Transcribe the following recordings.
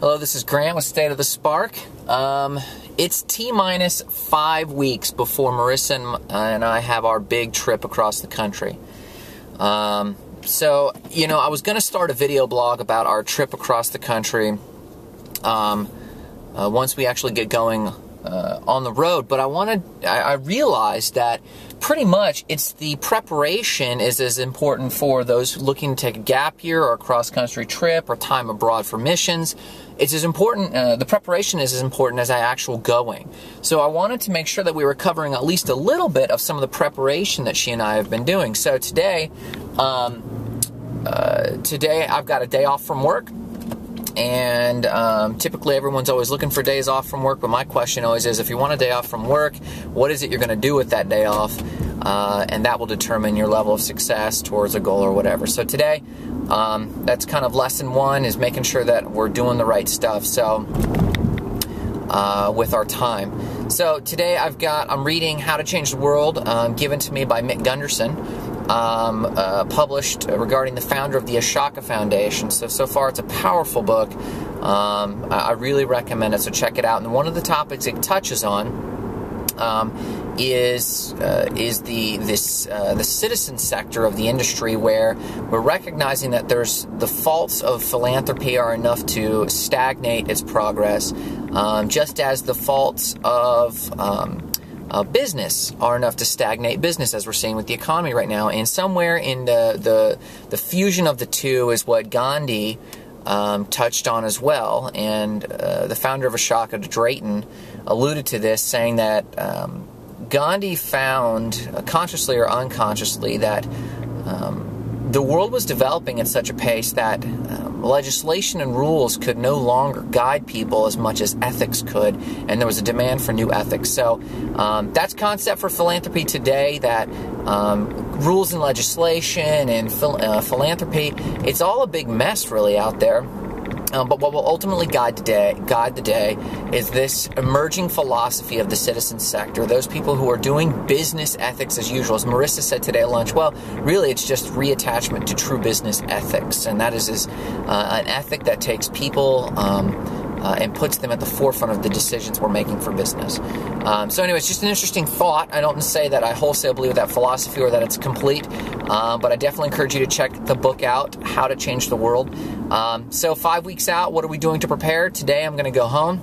Hello, this is Grant with State of the Spark. It's T-minus 5 weeks before Marissa and I have our big trip across the country. So, I was going to start a video blog about our trip across the country once we actually get going on the road, but I realized that pretty much it's the preparation is as important for those looking to take a gap year or a cross-country trip or time abroad for missions. It's as important, the preparation is as important as the actual going. So I wanted to make sure that we were covering at least a little bit of some of the preparation that she and I have been doing. So today I've got a day off from work. And typically everyone's always looking for days off from work, but my question always is, if you want a day off from work, what is it you're going to do with that day off? And that will determine your level of success towards a goal or whatever. So today, that's kind of lesson one, is making sure that we're doing the right stuff. So with our time. So today I'm reading How to Change the World, given to me by Mick Gunderson. Published regarding the founder of the Ashoka Foundation. So far it's a powerful book. I really recommend it, so check it out. And one of the topics it touches on is the citizen sector of the industry, where we're recognizing that the faults of philanthropy are enough to stagnate its progress, just as the faults of business are enough to stagnate business, as we're seeing with the economy right now. And somewhere in the fusion of the two is what Gandhi touched on as well. And the founder of Ashoka, Drayton, alluded to this, saying that Gandhi found, consciously or unconsciously, that the world was developing at such a pace that legislation and rules could no longer guide people as much as ethics could, and there was a demand for new ethics. So that's concept for philanthropy today, that rules and legislation and philanthropy, it's all a big mess really out there. But what will ultimately guide the day is this emerging philosophy of the citizen sector, those people who are doing business ethics as usual. As Marissa said today at lunch, well, really it's just reattachment to true business ethics, and that is an ethic that takes people and puts them at the forefront of the decisions we're making for business. So anyway, it's just an interesting thought. I don't say that I wholesale believe that philosophy or that it's complete, but I definitely encourage you to check the book out, How to Change the World. So 5 weeks out, what are we doing to prepare? Today I'm going to go home.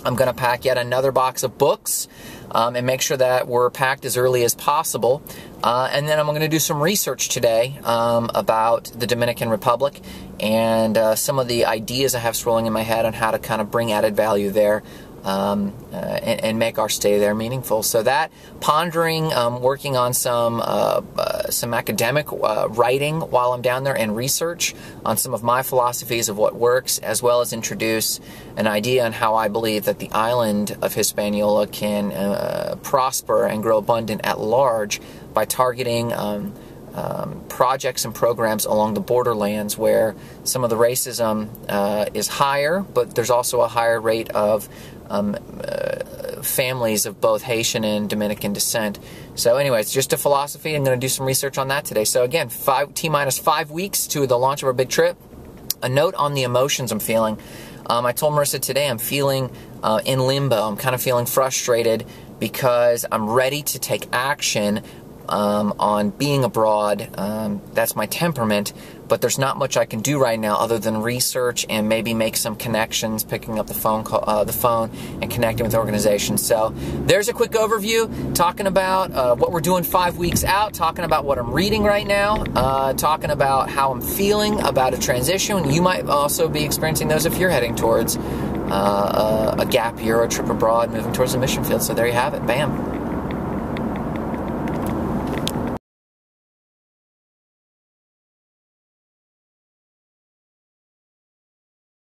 I'm going to pack yet another box of books and make sure that we're packed as early as possible. And then I'm going to do some research today about the Dominican Republic and some of the ideas I have swirling in my head on how to kind of bring added value there and make our stay there meaningful. So that, pondering, working on some academic writing while I'm down there, and research on some of my philosophies of what works, as well as introduce an idea on how I believe that the island of Hispaniola can prosper and grow abundant at large by targeting projects and programs along the borderlands, where some of the racism is higher, but there's also a higher rate of families of both Haitian and Dominican descent. So anyway, it's just a philosophy. I'm going to do some research on that today. So again, T-minus 5 weeks to the launch of our big trip. A note on the emotions I'm feeling. I told Marissa today I'm feeling in limbo. I'm kind of feeling frustrated because I'm ready to take action on being abroad. That's my temperament, but there's not much I can do right now other than research and maybe make some connections, picking up the phone and connecting with organizations. So there's a quick overview, talking about what we're doing 5 weeks out, talking about what I'm reading right now, talking about how I'm feeling about a transition. You might also be experiencing those if you're heading towards a gap year or a trip abroad, moving towards the mission field. So there you have it. Bam.